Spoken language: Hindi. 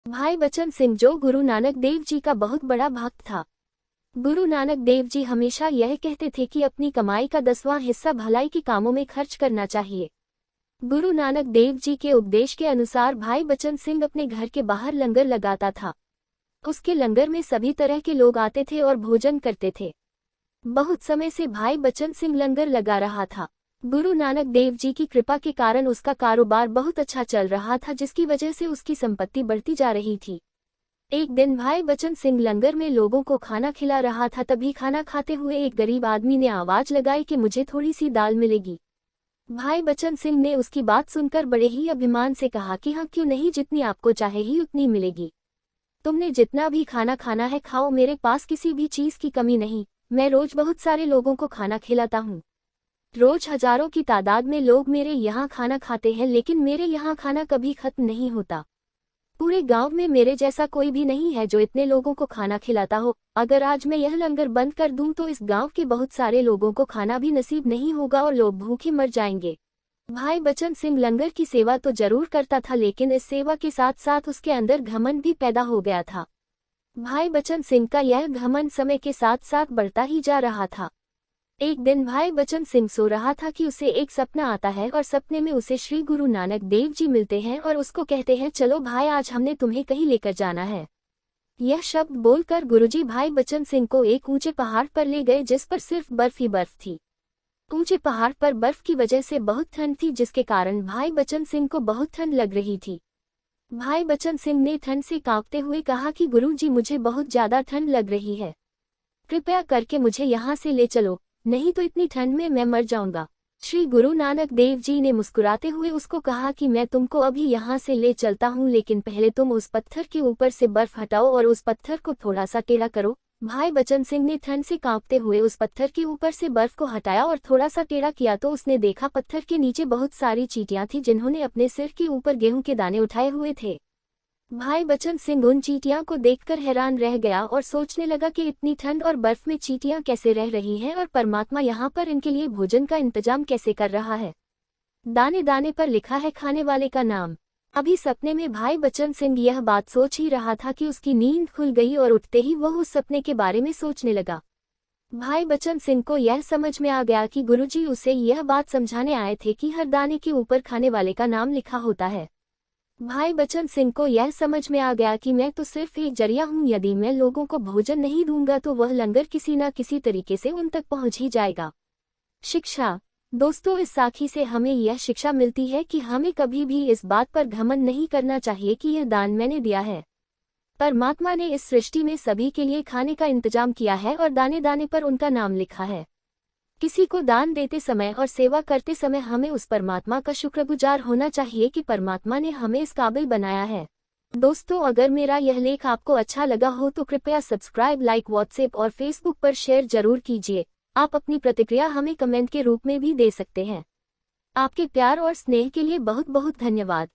भाई बचन सिंह जो गुरु नानक देव जी का बहुत बड़ा भक्त था। गुरु नानक देव जी हमेशा यह कहते थे कि अपनी कमाई का 10वां हिस्सा भलाई के कामों में खर्च करना चाहिए। गुरु नानक देव जी के उपदेश के अनुसार भाई बचन सिंह अपने घर के बाहर लंगर लगाता था। उसके लंगर में सभी तरह के लोग आते थे और भोजन करते थे। बहुत समय से भाई बचन सिंह लंगर लगा रहा था। गुरु नानक देव जी की कृपा के कारण उसका कारोबार बहुत अच्छा चल रहा था, जिसकी वजह से उसकी संपत्ति बढ़ती जा रही थी। एक दिन भाई बचन सिंह लंगर में लोगों को खाना खिला रहा था। तभी खाना खाते हुए एक गरीब आदमी ने आवाज लगाई कि मुझे थोड़ी सी दाल मिलेगी। भाई बचन सिंह ने उसकी बात सुनकर बड़े ही अभिमान से कहा कि हाँ, क्यों नहीं, जितनी आपको चाहे ही उतनी मिलेगी। तुमने जितना भी खाना खाना है खाओ, मेरे पास किसी भी चीज की कमी नहीं। मैं रोज बहुत सारे लोगों को खाना खिलाता हूँ। रोज हजारों की तादाद में लोग मेरे यहाँ खाना खाते हैं, लेकिन मेरे यहाँ खाना कभी खत्म नहीं होता। पूरे गांव में मेरे जैसा कोई भी नहीं है जो इतने लोगों को खाना खिलाता हो। अगर आज मैं यह लंगर बंद कर दूं तो इस गांव के बहुत सारे लोगों को खाना भी नसीब नहीं होगा और लोग भूखे मर जाएंगे। भाई बचन सिंह लंगर की सेवा तो जरूर करता था, लेकिन इस सेवा के साथ साथ उसके अंदर घमंड भी पैदा हो गया था। भाई बचन सिंह का यह घमंड समय के साथ साथ बढ़ता ही जा रहा था। एक दिन भाई बचन सिंह सो रहा था कि उसे एक सपना आता है और सपने में उसे श्री गुरु नानक देव जी मिलते हैं और उसको कहते हैं, चलो भाई, आज हमने तुम्हें कहीं लेकर जाना है। यह शब्द बोलकर गुरुजी भाई बचन सिंह को एक ऊंचे पहाड़ पर ले गए, जिस पर सिर्फ बर्फ ही बर्फ थी। ऊंचे पहाड़ पर बर्फ की वजह से बहुत ठंड थी, जिसके कारण भाई बचन सिंह को बहुत ठंड लग रही थी। भाई बचन सिंह ने ठंड से कांपते हुए कहा कि गुरुजी, मुझे बहुत ज्यादा ठंड लग रही है, कृपया करके मुझे यहाँ से ले चलो, नहीं तो इतनी ठंड में मैं मर जाऊंगा। श्री गुरु नानक देव जी ने मुस्कुराते हुए उसको कहा कि मैं तुमको अभी यहाँ से ले चलता हूँ, लेकिन पहले तुम उस पत्थर के ऊपर से बर्फ हटाओ और उस पत्थर को थोड़ा सा टेढ़ा करो। भाई बचन सिंह ने ठंड से कांपते हुए उस पत्थर के ऊपर से बर्फ को हटाया और थोड़ा सा टेढ़ा किया तो उसने देखा पत्थर के नीचे बहुत सारी चींटियां थी, जिन्होंने अपने सिर के ऊपर गेहूं के दाने उठाए हुए थे। भाई बचन सिंह उन चींटियां को देखकर हैरान रह गया और सोचने लगा कि इतनी ठंड और बर्फ में चींटियां कैसे रह रही हैं और परमात्मा यहाँ पर इनके लिए भोजन का इंतजाम कैसे कर रहा है। दाने दाने पर लिखा है खाने वाले का नाम। अभी सपने में भाई बचन सिंह यह बात सोच ही रहा था कि उसकी नींद खुल गई और उठते ही वह उस सपने के बारे में सोचने लगा। भाई बचन सिंह को यह समझ में आ गया कि गुरुजी उसे यह बात समझाने आए थे कि हर दाने के ऊपर खाने वाले का नाम लिखा होता है। भाई बचन सिंह को यह समझ में आ गया कि मैं तो सिर्फ एक जरिया हूँ, यदि मैं लोगों को भोजन नहीं दूंगा तो वह लंगर किसी न किसी तरीके से उन तक पहुँच ही जाएगा। शिक्षा। दोस्तों, इस साखी से हमें यह शिक्षा मिलती है कि हमें कभी भी इस बात पर घमंड नहीं करना चाहिए कि यह दान मैंने दिया है। परमात्मा ने इस सृष्टि में सभी के लिए खाने का इंतजाम किया है और दाने दाने पर उनका नाम लिखा है। किसी को दान देते समय और सेवा करते समय हमें उस परमात्मा का शुक्रगुजार होना चाहिए कि परमात्मा ने हमें इस काबिल बनाया है। दोस्तों, अगर मेरा यह लेख आपको अच्छा लगा हो तो कृपया सब्सक्राइब, लाइक, व्हाट्सएप और फेसबुक पर शेयर जरूर कीजिए। आप अपनी प्रतिक्रिया हमें कमेंट के रूप में भी दे सकते हैं। आपके प्यार और स्नेह के लिए बहुत बहुत धन्यवाद।